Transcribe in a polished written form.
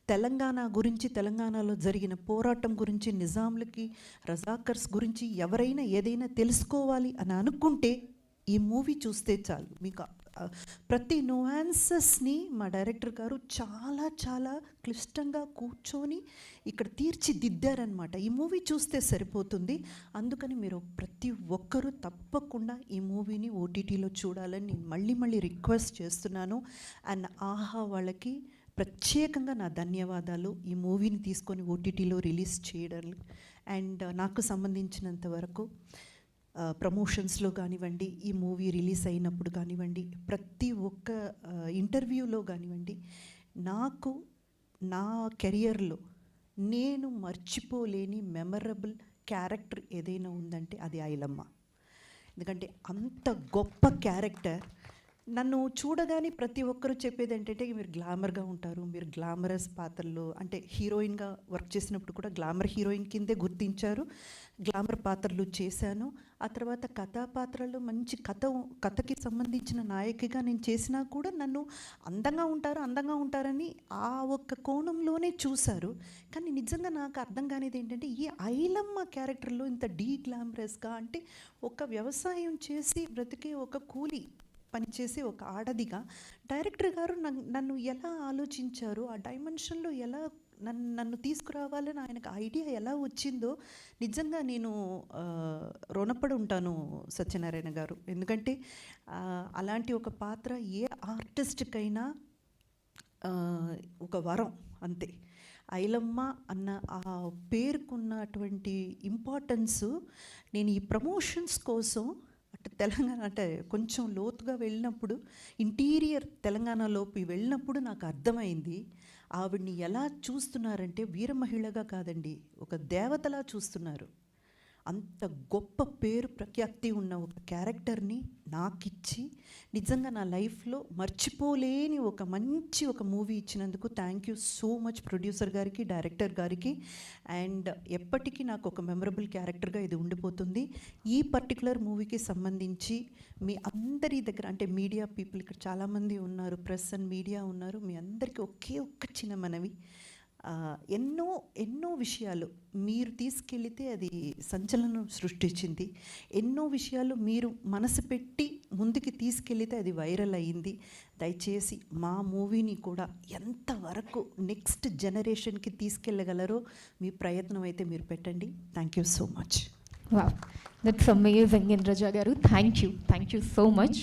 తెలంగాణ గురించి, తెలంగాణలో జరిగిన పోరాటం గురించి, నిజాంలకి, రజాకర్స్ గురించి ఎవరైనా ఏదైనా తెలుసుకోవాలి అని అనుకుంటే ఈ మూవీ చూస్తే చాలు. మీకు ప్రతి నువాన్సెస్ని మా డైరెక్టర్ గారు చాలా చాలా క్లిష్టంగా కూర్చొని ఇక్కడ తీర్చిదిద్దారనమాట. ఈ మూవీ చూస్తే సరిపోతుంది. అందుకని మీరు ప్రతి ఒక్కరూ తప్పకుండా ఈ మూవీని ఓటీటీలో చూడాలని నేను మళ్ళీ మళ్ళీ రిక్వెస్ట్ చేస్తున్నాను. అండ్ ఆహా వాళ్ళకి ప్రత్యేకంగా నా ధన్యవాదాలు ఈ మూవీని తీసుకొని ఓటీటీలో రిలీజ్ చేయడం. అండ్ నాకు సంబంధించినంత వరకు ప్రమోషన్స్లో కానివ్వండి, ఈ మూవీ రిలీజ్ అయినప్పుడు కానివ్వండి, ప్రతి ఒక్క ఇంటర్వ్యూలో కానివ్వండి, నాకు నా కెరియర్లో నేను మర్చిపోలేని మెమరబుల్ క్యారెక్టర్ ఏదైనా ఉందంటే అది ఐలమ్మ. ఎందుకంటే అంత గొప్ప క్యారెక్టర్. నన్ను చూడగానే ప్రతి ఒక్కరు చెప్పేది ఏంటంటే మీరు గ్లామర్గా ఉంటారు, మీరు గ్లామరస్ పాత్రలు అంటే హీరోయిన్గా వర్క్ చేసినప్పుడు కూడా గ్లామర్ హీరోయిన్ కిందే గుర్తించారు. గ్లామర్ పాత్రలు చేశాను. ఆ తర్వాత కథా పాత్రలు మంచి కథకి సంబంధించిన నాయకిగా నేను చేసినా కూడా నన్ను అందంగా ఉంటారని ఆ ఒక్క కోణంలోనే చూశారు. కానీ నిజంగా నాకు అర్థం కానిది ఏంటంటే ఈ ఐలమ్మ క్యారెక్టర్లో ఇంత గ్లామరస్గా అంటే ఒక వ్యవసాయం చేసి బ్రతికే ఒక కూలి పనిచేసి ఒక ఆడదిగా డైరెక్టర్ గారు నన్ను ఎలా ఆలోచించారు, ఆ డైమెన్షన్లో ఎలా నన్ను తీసుకురావాలని ఆయనకు ఐడియా ఎలా వచ్చిందో నిజంగా నేను రుణపడి ఉంటాను సత్యనారాయణ గారు. ఎందుకంటే అలాంటి ఒక పాత్ర ఏ ఆర్టిస్ట్కైనా ఒక వరం అంతే. ఐలమ్మ అన్న ఆ పేరుకున్నటువంటి ఇంపార్టెన్సు నేను ఈ ప్రమోషన్స్ కోసం తెలంగాణ అంటే కొంచెం లోతుగా వెళ్ళినప్పుడు, ఇంటీరియర్ తెలంగాణలోకి వెళ్ళినప్పుడు నాకు అర్థమైంది. ఆవిడ్ని ఎలా చూస్తున్నారంటే వీర మహిళగా కాదండి, ఒక దేవతలా చూస్తున్నారు. అంత గొప్ప పేరు ప్రఖ్యాతి ఉన్న ఒక క్యారెక్టర్ని నాకిచ్చి నిజంగా నా లైఫ్లో మర్చిపోలేని ఒక మూవీ ఇచ్చినందుకు thank you so much producer గారికి, డైరెక్టర్ గారికి. అండ్ ఎప్పటికీ నాకు ఒక మెమరబుల్ క్యారెక్టర్గా ఇది ఉండిపోతుంది. ఈ పర్టికులర్ మూవీకి సంబంధించి మీ అందరి దగ్గర అంటే మీడియా పీపుల్ ఇక్కడ చాలామంది ఉన్నారు, ప్రెస్ అండ్ మీడియా ఉన్నారు, మీ అందరికీ ఒక్క చిన్న మనవి. ఎన్నో విషయాలు మీరు తీసుకెళితే అది సంచలనం సృష్టించింది. ఎన్నో విషయాలు మీరు మనసు పెట్టి ముందుకు తీసుకెళితే అది వైరల్ అయ్యింది. దయచేసి మా మూవీని కూడా ఎంతవరకు నెక్స్ట్ జనరేషన్కి తీసుకెళ్ళగలరో మీ ప్రయత్నం అయితే మీరు పెట్టండి. Thank you so much. Wow, that's amazing Indraja గారు. Thank you so much.